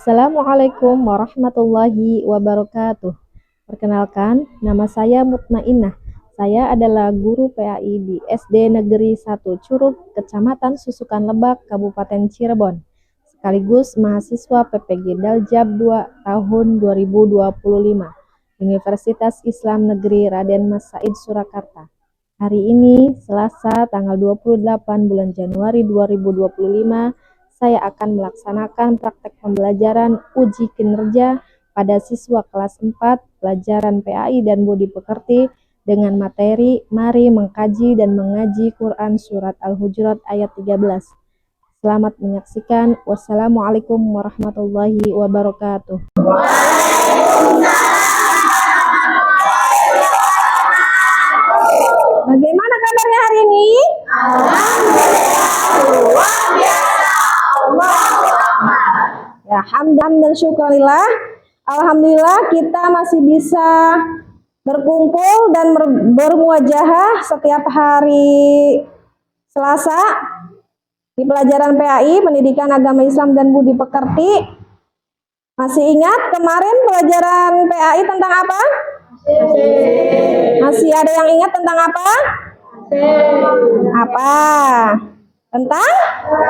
Assalamualaikum warahmatullahi wabarakatuh. Perkenalkan, nama saya Mutmainnah. Saya adalah guru PAI di SD Negeri 1 Curug, Kecamatan Susukan Lebak, Kabupaten Cirebon. Sekaligus mahasiswa PPG Daljab 2 tahun 2025, Universitas Islam Negeri Raden Mas Said Surakarta. Hari ini, Selasa, tanggal 28 bulan Januari 2025, saya akan melaksanakan praktek pembelajaran uji kinerja pada siswa kelas 4 pelajaran PAI dan Budi Pekerti dengan materi Mari Mengkaji dan Mengaji Quran Surat Al-Hujurat ayat 13. Selamat menyaksikan. Wassalamualaikum warahmatullahi wabarakatuh. Bagaimana kabarnya hari ini? Ya, hamdan dan syukurillah. Alhamdulillah kita masih bisa berkumpul dan bermuajahah setiap hari Selasa di pelajaran PAI, Pendidikan Agama Islam dan Budi Pekerti. Masih ingat kemarin pelajaran PAI tentang apa? Masih ada yang ingat tentang apa? Apa? Tentang?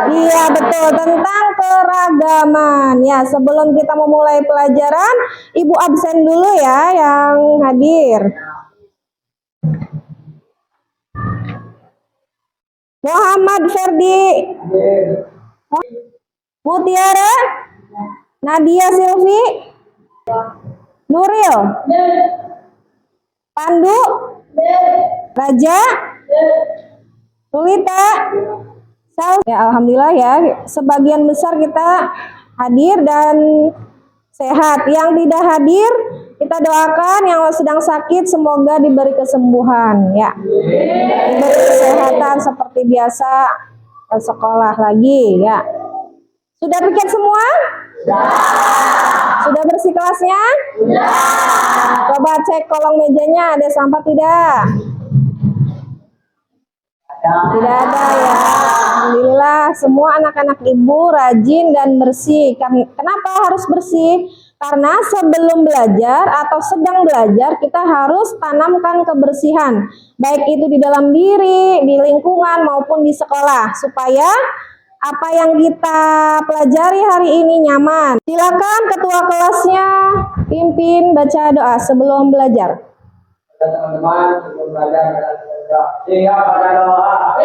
Iya betul, tentang keragaman. Ya, sebelum kita memulai pelajaran, Ibu absen dulu ya yang hadir. Muhammad Ferdi, Mutiara, Nadia Silvi, Nuril, Pandu, Raja, Tulita. Ya, alhamdulillah ya, sebagian besar kita hadir dan sehat. Yang tidak hadir, kita doakan yang sedang sakit semoga diberi kesembuhan ya. Diberi kesehatan seperti biasa ke sekolah lagi ya. Sudah piket semua? Sudah bersih kelasnya? Coba cek kolong mejanya ada sampah tidak? Tidak ada ya. Alhamdulillah semua anak-anak ibu rajin dan bersih. Kenapa harus bersih? Karena sebelum belajar atau sedang belajar kita harus tanamkan kebersihan. Baik itu di dalam diri, di lingkungan maupun di sekolah. Supaya apa yang kita pelajari hari ini nyaman. Silakan ketua kelasnya pimpin baca doa sebelum belajar. Teman-teman sebelum belajar siap pada doa.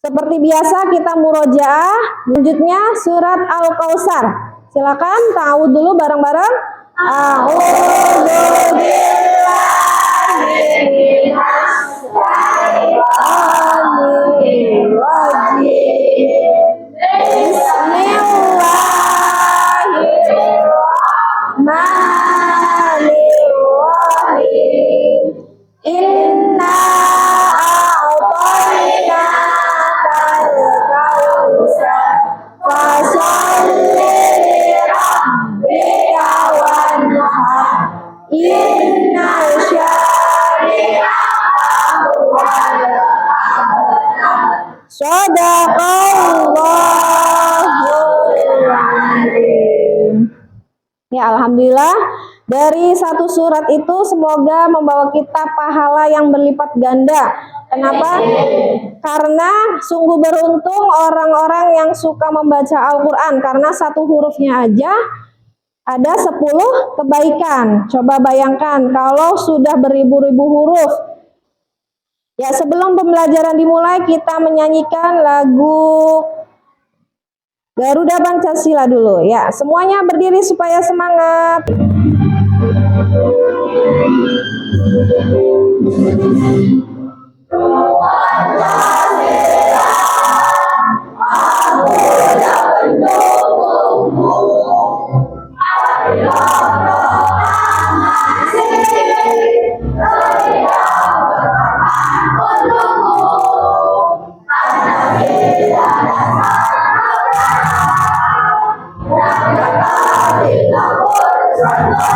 Seperti biasa kita murojaah, selanjutnya surat Al-Kautsar. Silakan tahu dulu bareng-bareng. Bismillahirrahmanirrahim. Inna a'tayna al-kautsar fasalli li rabbika wanhar inna syani'aka huwal abtar. Shadaqallahul azim. Ya, alhamdulillah dari satu surat itu semoga membawa kita pahala yang berlipat ganda. Kenapa? Karena sungguh beruntung orang-orang yang suka membaca Al-Quran. Karena satu hurufnya aja ada 10 kebaikan. Coba bayangkan kalau sudah beribu-ribu huruf. Ya, sebelum pembelajaran dimulai kita menyanyikan lagu Garuda Pancasila dulu. Ya, semuanya berdiri supaya semangat. Allah Duduk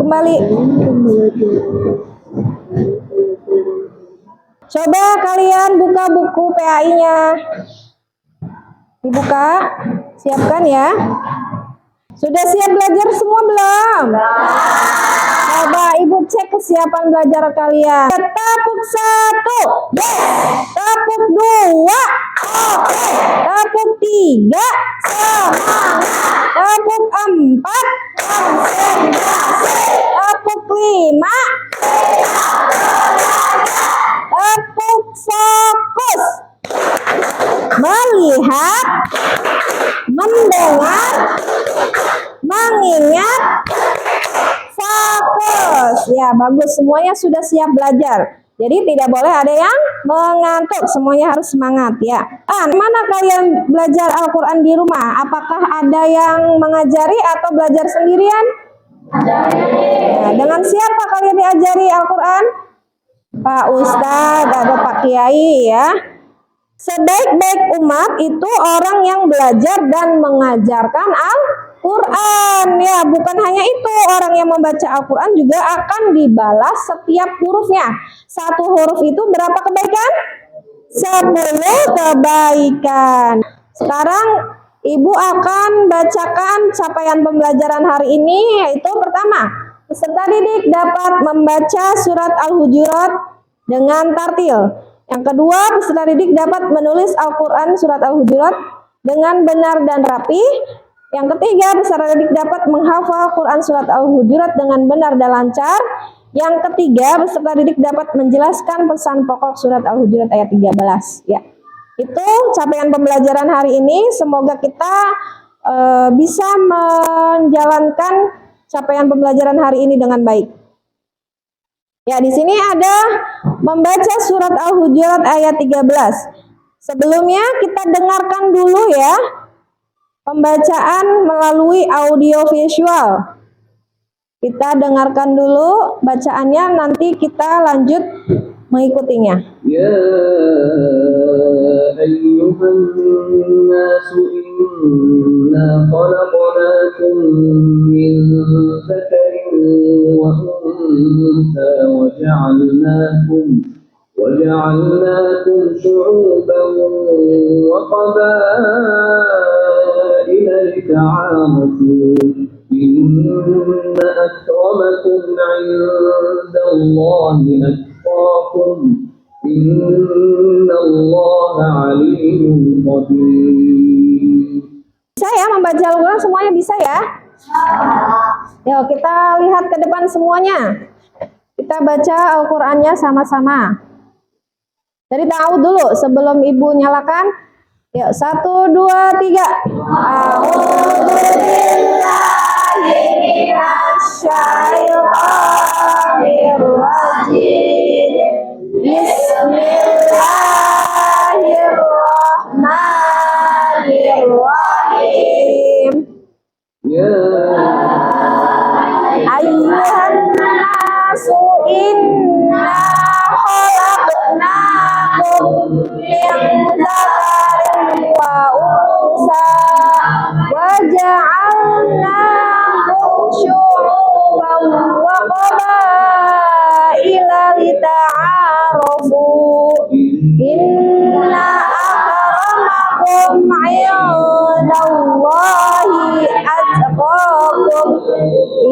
kembali. Coba kalian buka buku PAI-nya. Dibuka. Siapkan ya. Sudah siap belajar semua belum? Coba Ibu cek kesiapan belajar kalian. Tepuk 1. Yes. Tepuk 2. Oke. Tepuk 3. Semangat. Tepuk 4. Konsentrasi. Tepuk 5. Tepuk fokus. Melihat, mendengar, mengingat, fokus. Ya, bagus. Semuanya sudah siap belajar. Jadi tidak boleh ada yang mengantuk. Semuanya harus semangat ya. Mana kalian belajar Al-Quran di rumah? Apakah ada yang mengajari atau belajar sendirian? Nah, dengan siapa kalian diajari Al-Quran? Pak Ustadz atau Pak Kiai ya. Sebaik-baik umat itu orang yang belajar dan mengajarkan Al-Quran ya. Bukan hanya itu, orang yang membaca Al-Quran juga akan dibalas setiap hurufnya. Satu huruf itu berapa kebaikan? 10 kebaikan. Sekarang Ibu akan bacakan capaian pembelajaran hari ini, yaitu pertama, peserta didik dapat membaca surat Al-Hujurat dengan tartil. Yang kedua, peserta didik dapat menulis Al-Quran surat Al-Hujurat dengan benar dan rapi. Yang ketiga, peserta didik dapat menghafal Quran surat Al-Hujurat dengan benar dan lancar. Yang ketiga, peserta didik dapat menjelaskan pesan pokok surat Al-Hujurat ayat 13. Ya, itu capaian pembelajaran hari ini. Semoga kita bisa menjalankan capaian pembelajaran hari ini dengan baik. Ya, di sini ada membaca surat Al-Hujurat ayat 13. Sebelumnya kita dengarkan dulu ya pembacaan melalui audio visual. Kita dengarkan dulu bacaannya, nanti kita lanjut mengikutinya. Ya ayyuhan nasu inna khalaqnakum min dzakarin wa untha وجعلناكم شعوبا وقبائل لتعارفوا إن أكرمكم عند الله أتقاكم إن الله عليم خبير. Bisa ya membaca Al-Quran semuanya, bisa ya? Yuk kita lihat ke depan semuanya. Kita baca Al-Qurannya sama-sama. Dari ta'awudz dulu sebelum Ibu nyalakan. Yuk 1, 2, 3. A'udzubillahi minasyaitonirrajim. Bismillahirrahmanirrahim. Ya ayyuhan nasu inna khalaqnakum min dzakarin wa unsa wa ja'alnakum syu'uban wa qabaila lita'arafu inna akramakum 'indallahi atqakum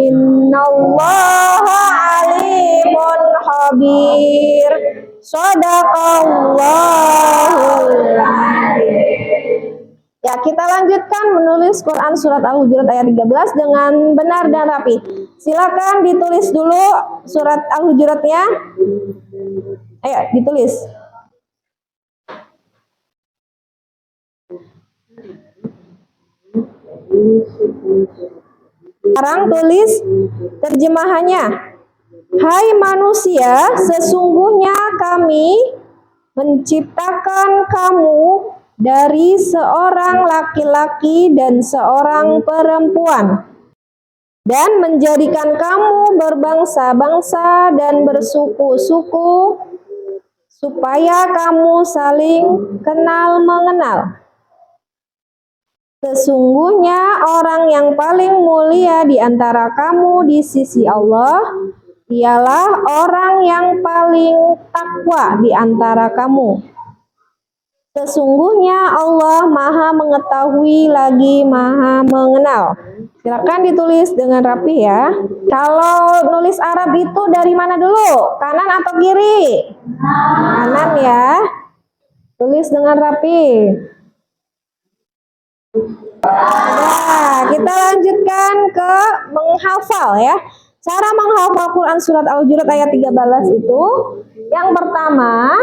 innallaha alimun khabir. Shadaqallahul adzim. Ya, kita lanjutkan menulis Quran surat Al-Hujurat ayat 13 dengan benar dan rapi. Silakan ditulis dulu surat Al-Hujuratnya. Ayo, ditulis. Sekarang tulis terjemahannya. Hai manusia, sesungguhnya kami menciptakan kamu dari seorang laki-laki dan seorang perempuan, dan menjadikan kamu berbangsa-bangsa dan bersuku-suku, supaya kamu saling kenal mengenal. Sesungguhnya orang yang paling mulia di antara kamu di sisi Allah ialah orang yang paling takwa di antara kamu. Sesungguhnya Allah Maha Mengetahui lagi Maha Mengenal. Silakan ditulis dengan rapi ya. Kalau nulis Arab itu dari mana dulu? Kanan atau kiri? Kanan ya. Tulis dengan rapi. Nah, kita lanjutkan ke menghafal ya. Cara menghafal Quran surat Al-Hujurat ayat 13 itu, yang pertama,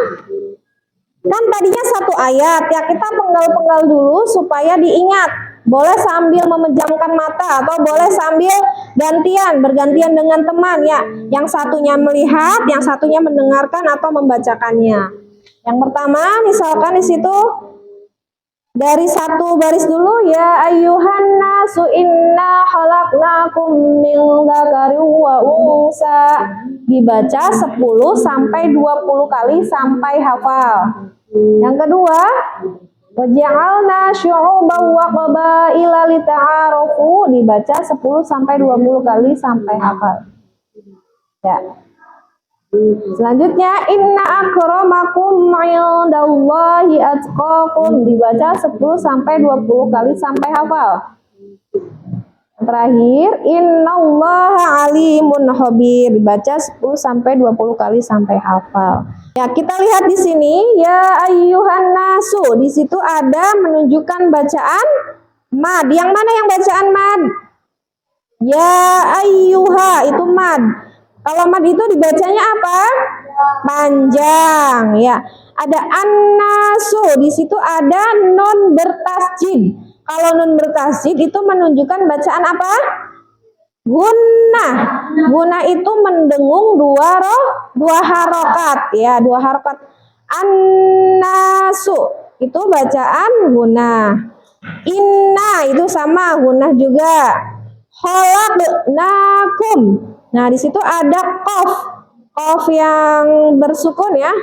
kan tadinya satu ayat ya, kita penggal-penggal dulu supaya diingat. Boleh sambil memejamkan mata atau boleh sambil bergantian dengan teman ya. Yang satunya melihat, yang satunya mendengarkan atau membacakannya. Yang pertama, misalkan di situ dari satu baris dulu, ya ayyuhan nasu inna khalaqnakum min dzakarin wa unsa, dibaca 10 sampai 20 kali sampai hafal. Yang kedua, wa ja'alna syu'uban wa qabaila lita'arafu, dibaca 10 sampai 20 kali sampai hafal. Ya. Selanjutnya, inna akramakum indallahi atqakum, dibaca 10 sampai 20 kali sampai hafal. Terakhir, innallaha alimun khabir, dibaca 10 sampai 20 kali sampai hafal. Ya, kita lihat di sini, ya ayyuhan nasu, di situ ada menunjukkan bacaan mad. Yang mana yang bacaan mad? Ya ayyuha, itu mad. Kalau mad itu dibacanya apa? Panjang ya. Ada an-nasu, di situ ada nun bertasjid. Kalau nun bertasjid itu menunjukkan bacaan apa? Gunnah. Gunnah itu mendengung dua harokat ya, dua harokat. An-nasu itu bacaan gunnah. Inna itu sama gunnah juga. Khalaqnakum. Nah, di situ ada qaf yang bersukun ya.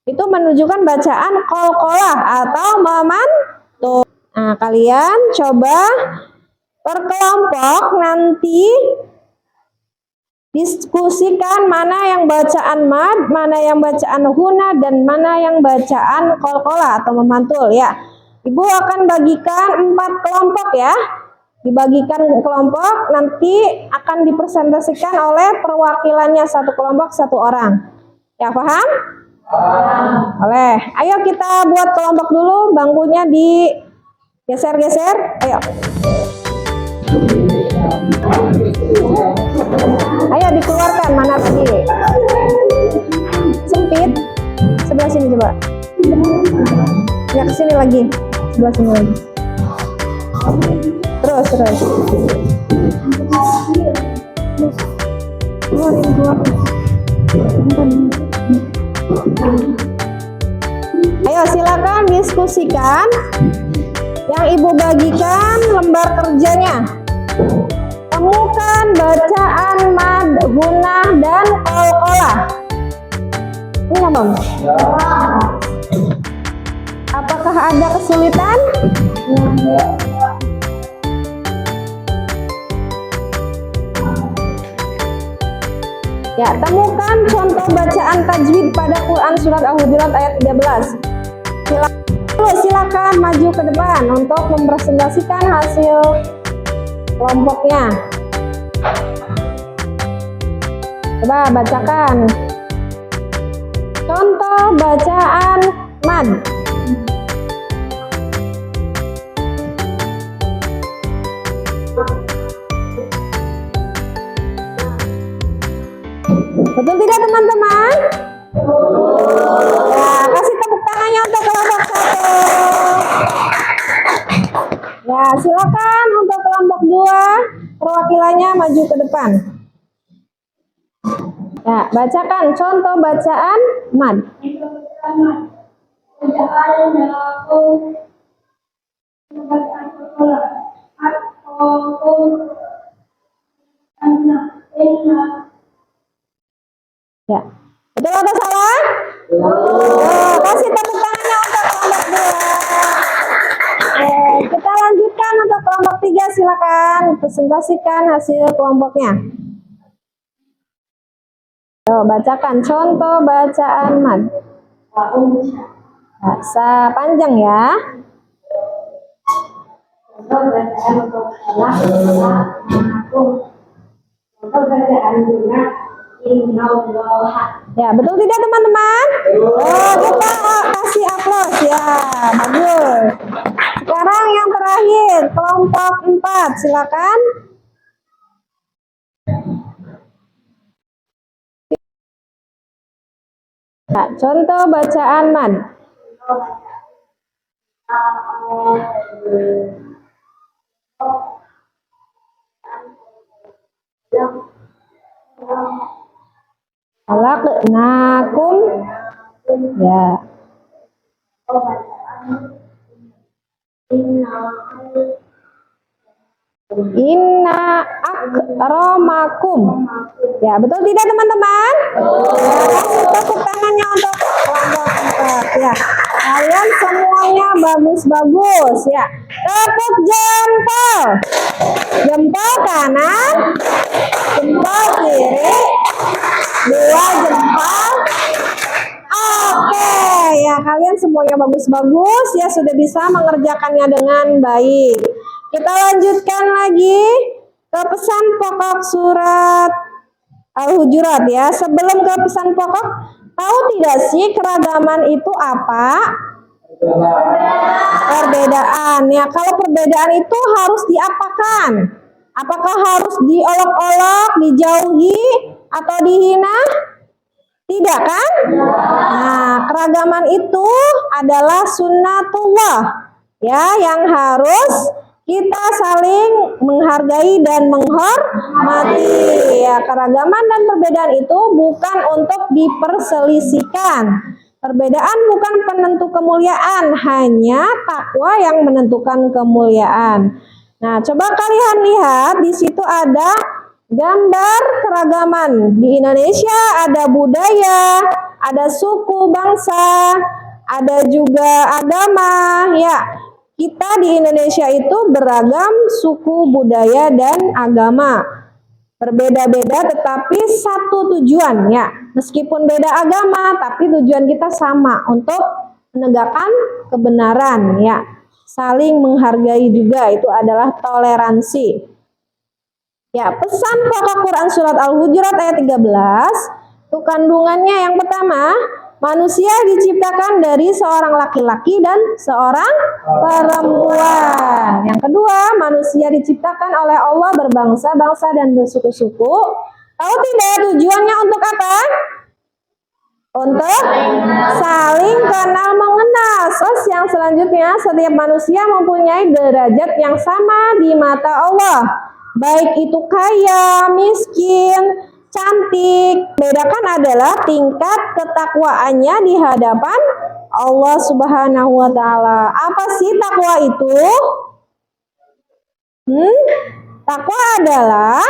Itu menunjukkan bacaan qalqalah atau memantul. Nah, kalian coba perkelompok nanti diskusikan mana yang bacaan mad, mana yang bacaan huna, dan mana yang bacaan qalqalah atau memantul ya. Ibu akan bagikan 4 kelompok ya. Dibagikan kelompok, nanti akan dipresentasikan oleh perwakilannya, satu kelompok 1 orang. Ya, paham? Oleh. Ayo kita buat kelompok dulu, bangkunya digeser-geser. Ayo. Ayo dikeluarkan, mana tadi? Sempit. Sebelah sini coba. Ya, ke sini lagi. Sebelah sini lagi. Terus. Ayo silakan diskusikan. Yang ibu bagikan lembar kerjanya. Temukan bacaan mad, gunnah, dan qalqalah. Ini apa? Apakah ada kesulitan? Ya, temukan contoh bacaan tajwid pada Quran surat Al-Hujurat ayat 13. Silakan maju ke depan untuk mempresentasikan hasil kelompoknya. Coba bacakan contoh bacaan mad. Betul tidak teman-teman? Ya, kasih tepuk tangannya untuk kelompok 1. Ya, silakan untuk kelompok 2, perwakilannya maju ke depan. Ya, bacakan contoh bacaan mad. Ya, betul atau salah? Kasih tepuk tangannya untuk kelompok 2. Kita lanjutkan untuk kelompok 3, silakan presentasikan hasil kelompoknya. Bacakan contoh bacaan mad. Bahasa panjang ya. Contoh bacaan untuk salah contoh bacaan bunga innallaha. Ya, betul tidak teman-teman? Kita kasih aplaus ya. Bagus. Sekarang yang terakhir, kelompok 4, silakan. Ya, contoh bacaan mad. Khalaqnakum. Ya. Inna akramakum. Ya, betul tidak teman-teman? Tepuk tangannya untuk kelompok 4 ya. Kalian semuanya bagus-bagus ya. Tepuk jempol. Jempol kanan, jempol kiri, 2 jempol. Oke, ya kalian semuanya bagus-bagus ya, sudah bisa mengerjakannya dengan baik. Kita lanjutkan lagi ke pesan pokok surat Al-Hujurat ya. Sebelum ke pesan pokok, tahu tidak sih keragaman itu apa? Perbedaan ya. Kalau perbedaan itu harus diapakan? Apakah harus diolok-olok, dijauhi, atau dihina? Tidak kan? Nah, keragaman itu adalah sunnatullah ya, yang harus kita saling menghargai dan menghormati ya. Keragaman dan perbedaan itu bukan untuk diperselisihkan. Perbedaan bukan penentu kemuliaan, hanya takwa yang menentukan kemuliaan. Nah, coba kalian lihat di situ ada gambar keragaman. Di Indonesia ada budaya, ada suku bangsa, ada juga agama ya. Kita di Indonesia itu beragam suku, budaya, dan agama. Berbeda-beda tetapi satu tujuan ya. Meskipun beda agama, tapi tujuan kita sama, untuk menegakkan kebenaran ya. Saling menghargai juga, itu adalah toleransi. Ya, pesan pokok Quran surat Al-Hujurat ayat 13, itu kandungannya yang pertama, manusia diciptakan dari seorang laki-laki dan seorang perempuan. Yang kedua, manusia diciptakan oleh Allah berbangsa-bangsa dan bersuku-suku. Tahu tidak tujuannya untuk apa? Untuk saling kenal mengenal. Terus yang selanjutnya, setiap manusia mempunyai derajat yang sama di mata Allah. Baik itu kaya, miskin, cantik. Bedakan adalah tingkat ketakwaannya di hadapan Allah Subhanahu wa Ta'ala. Apa sih takwa itu? Takwa adalah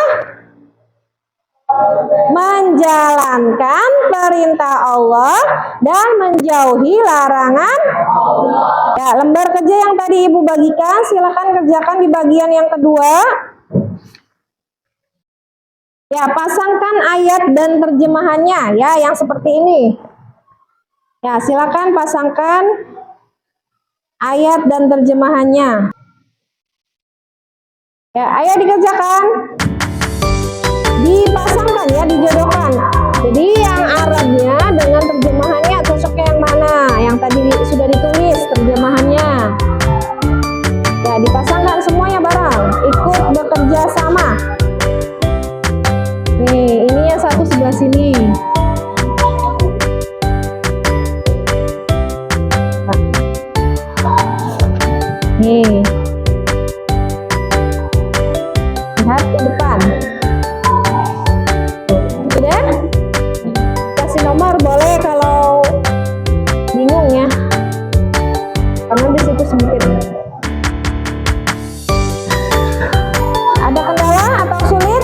menjalankan perintah Allah dan menjauhi larangan. Ya, lembar kerja yang tadi Ibu bagikan, silakan kerjakan di bagian yang kedua. Ya, pasangkan ayat dan terjemahannya ya, yang seperti ini. Ya, silakan pasangkan ayat dan terjemahannya. Ya, ayo dikerjakan. Dipasangkan ya, dijodohkan. Jadi yang Arabnya dengan terjemahannya cocoknya yang mana? Yang tadi sudah ditulis terjemahannya. Ya, dipasangkan semuanya bareng. Ikut bekerja sama. Nih, ini yang satu sebelah sini. Nih. Lihat ke depan. Sudah? Kasih nomor boleh kalau bingung ya. sempit. Ada kendala atau sulit?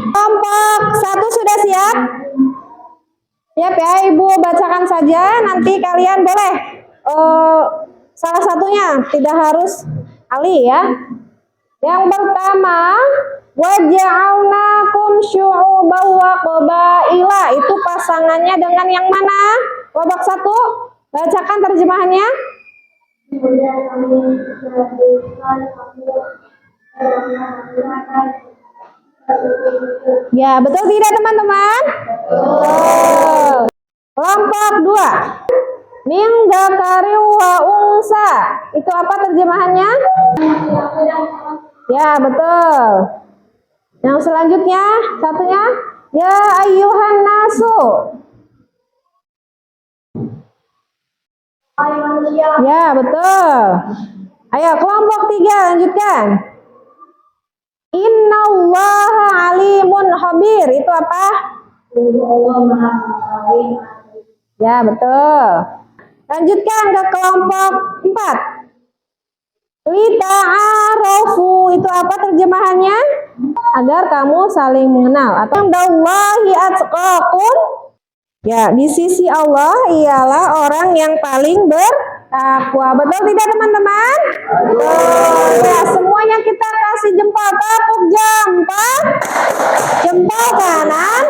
Kelompok 1 sudah siap? Siap ya, Ibu bacakan saja. Nanti kalian boleh salah satunya, tidak harus Ali ya. Yang pertama, waja'alnakum syu'uban wa qabaila, itu pasangannya dengan yang mana? Kelompok 1, bacakan terjemahannya. Ya, betul tidak teman-teman? Betul. Kelompok 2, min dzakari wa unsa, itu apa terjemahannya? Ya, betul. Yang selanjutnya, satunya, ya ayyuhan nasu. Ya, betul. Ayo, kelompok 3, lanjutkan. Innallaha alimun khabir, itu apa? Ya, betul. Lanjutkan ke kelompok 4. Lita'arofu, itu apa terjemahannya? Agar kamu saling mengenal. Atau indallahi atqakum, ya, di sisi Allah ialah orang yang paling bertakwa. Betul tidak teman-teman? Betul. Ya, semuanya kita kasih jempol, tepuk jempol, jempol kanan,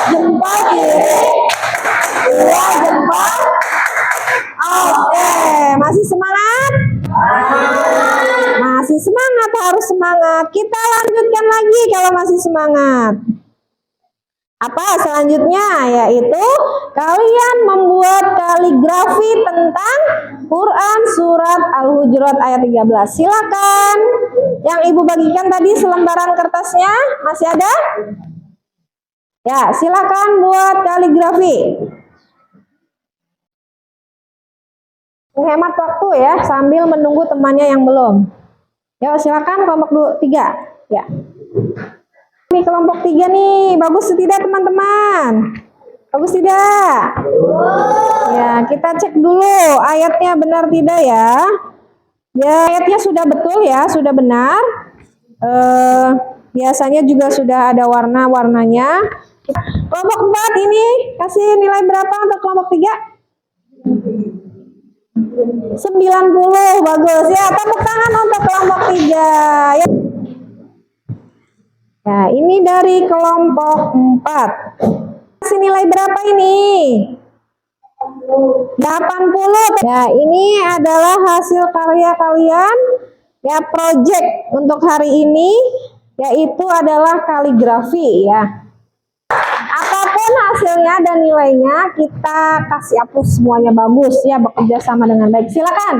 jempol kiri, dua jempol. Oke, masih semangat? Masih semangat, harus semangat. Kita lanjutkan lagi kalau masih semangat. Apa selanjutnya? Yaitu kalian membuat kaligrafi tentang Quran surat Al-Hujurat ayat 13. Silakan. Yang Ibu bagikan tadi selembaran kertasnya masih ada? Ya, silakan buat kaligrafi. Menghemat waktu ya, sambil menunggu temannya yang belum. Ya, silakan kelompok 3. Ya. Ini kelompok 3 nih, bagus tidak teman-teman? Bagus tidak? Ya, kita cek dulu ayatnya benar tidak ya. Ya, ayatnya sudah betul ya, sudah benar. Biasanya juga sudah ada warna-warnanya. Kelompok 4 ini kasih nilai berapa untuk kelompok 3? 90, bagus ya. Tepuk tangan untuk kelompok 3 ya. Ya, ini dari kelompok 4. Kasih nilai berapa ini? 80. Ya, ini adalah hasil karya kalian ya, project untuk hari ini, yaitu adalah kaligrafi ya. Apapun hasilnya dan nilainya, kita kasih hapus semuanya bagus ya, bekerja sama dengan baik. Silakan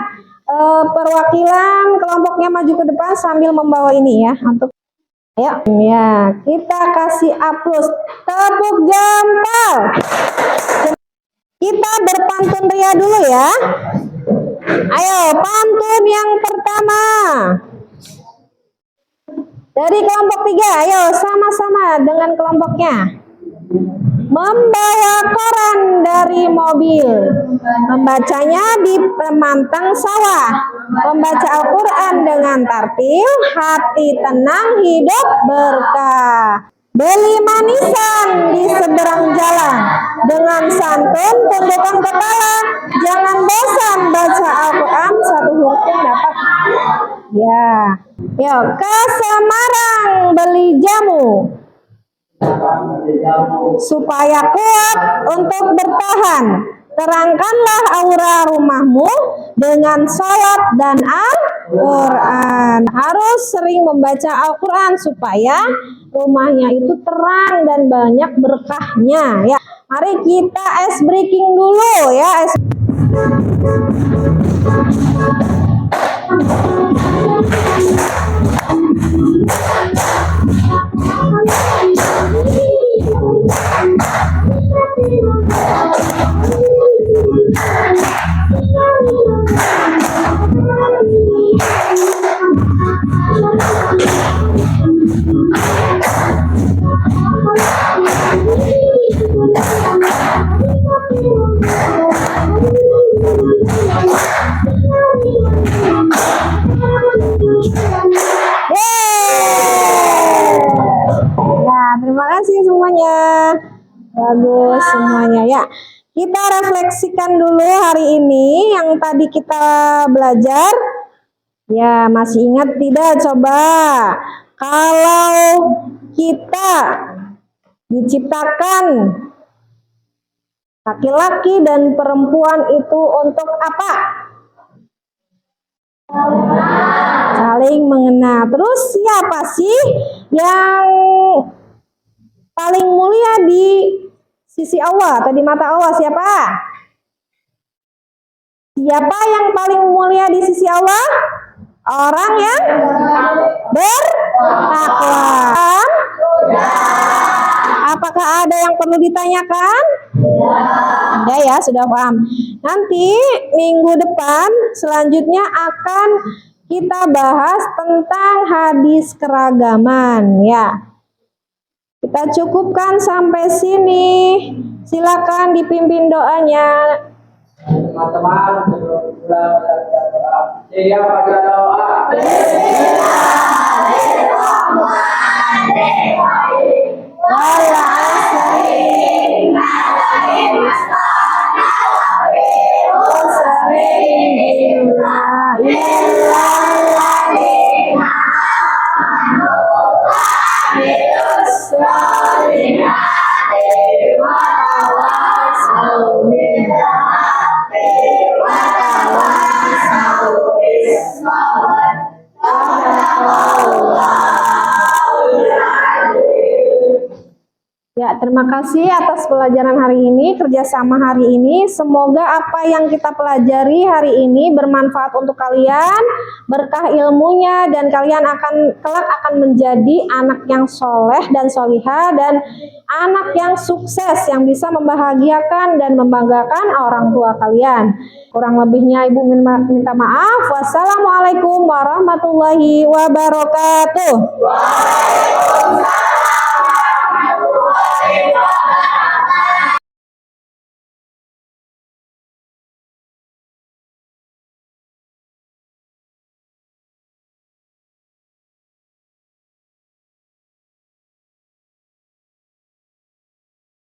perwakilan kelompoknya maju ke depan sambil membawa ini ya, untuk ya, kita kasih hapus. Tepuk jempol. Kita berpantun ria dulu ya. Ayo, pantun yang pertama dari kelompok 3, ayo sama-sama dengan kelompoknya. Membawa koran dari mobil, membacanya di pemantang sawah, membaca Al-Quran dengan tartil, hati tenang, hidup berkah. Beli manisan di seberang jalan, dengan santun tundukkan kepala, jangan bosan baca Al-Quran, satu huruf pun dapat. Ya, yuk ke Semarang beli jamu, supaya kuat untuk bertahan. Terangkanlah aura rumahmu dengan salat dan Al-Quran. Harus sering membaca Al-Quran supaya rumahnya itu terang dan banyak berkahnya ya. Mari kita ice breaking dulu ya. Bagus semuanya ya. Kita refleksikan dulu hari ini yang tadi kita belajar. Ya, masih ingat tidak? Coba. Kalau kita diciptakan laki-laki dan perempuan itu untuk apa? Saling mengenal. Terus siapa sih yang paling mulia di sisi Allah atau di mata Allah? Siapa? Siapa yang paling mulia di sisi Allah? Orang yang bertakwa. Apakah ada yang perlu ditanyakan? Ya, sudah paham. Nanti minggu depan selanjutnya akan kita bahas tentang hadis keragaman ya. Kita cukupkan sampai sini. Silakan dipimpin doanya. Teman-teman, saya baca doa. Ya, terima kasih atas pelajaran hari ini, kerjasama hari ini. Semoga apa yang kita pelajari hari ini bermanfaat untuk kalian, berkah ilmunya, dan kalian kelak akan menjadi anak yang soleh dan solihah, dan anak yang sukses, yang bisa membahagiakan dan membanggakan orang tua kalian. Kurang lebihnya Ibu minta maaf. Wassalamualaikum warahmatullahi wabarakatuh.